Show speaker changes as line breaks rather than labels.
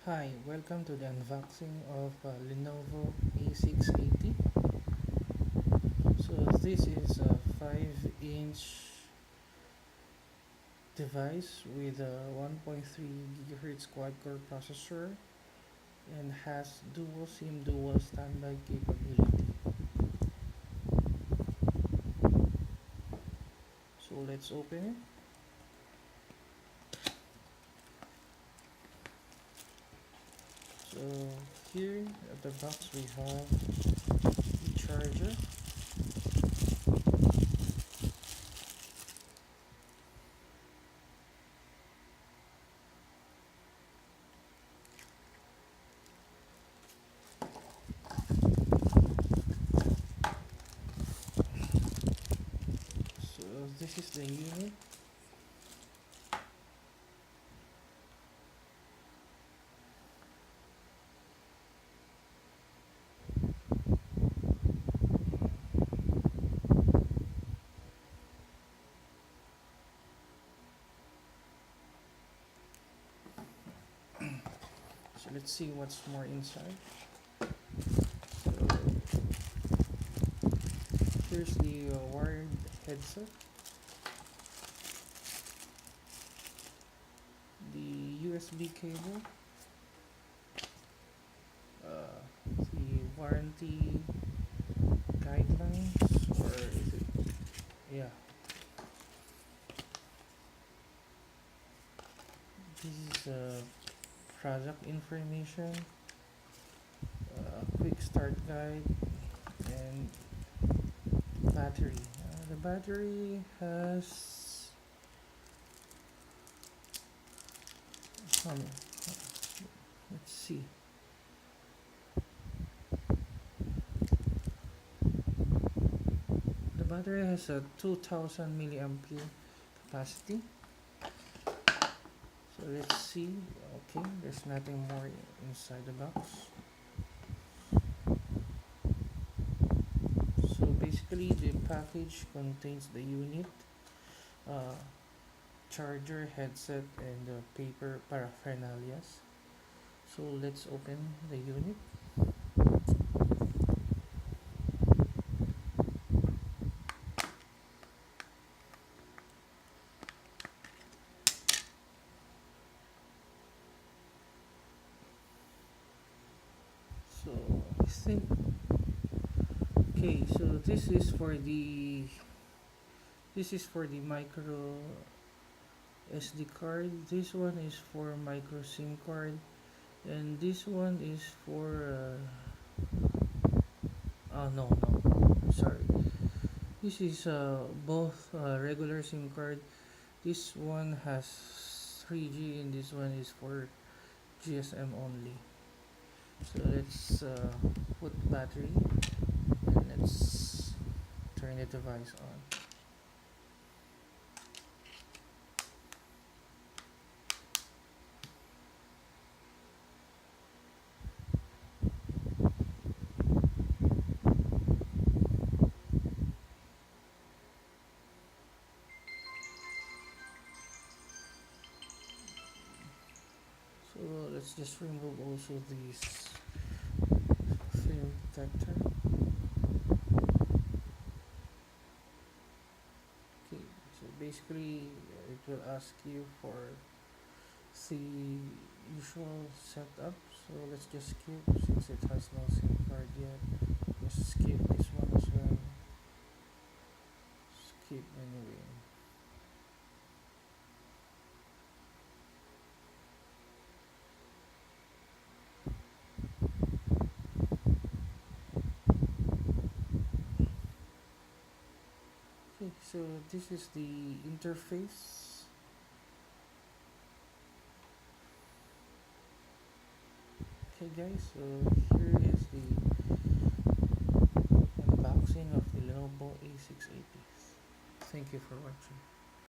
Hi, welcome to the unboxing of Lenovo A680. So this is a 5-inch device with a 1.3 GHz quad-core processor and has dual SIM dual standby capability. So let's open it. So here at the box we have the charger. So this is the unit. So let's see what's more inside. So here's the wired headset, the USB cable, the warranty guidelines, or is it? Yeah, this is product information, quick start guide, and battery. The battery has some. Let's see. The battery has a 2000 milliampere capacity. So let's see. Okay, there's nothing more inside the box. So basically the package contains the unit, uh, charger, headset, and paper paraphernalia. So let's open the unit. So I think, okay, so this is for the micro SD card. This one is for micro SIM card, and this one is for no, sorry. This is both regular SIM card. This one has 3G and this one is for GSM only. So let's put battery and let's turn the device on. So let's just remove also this film protector. Okay, so basically it will ask you for the usual setup. So let's just skip since it has no SIM card yet. Just skip this one as well. Skip anyway. Okay, so this is the interface. Okay guys, so here is the unboxing of the Lenovo A680. Thank you for watching.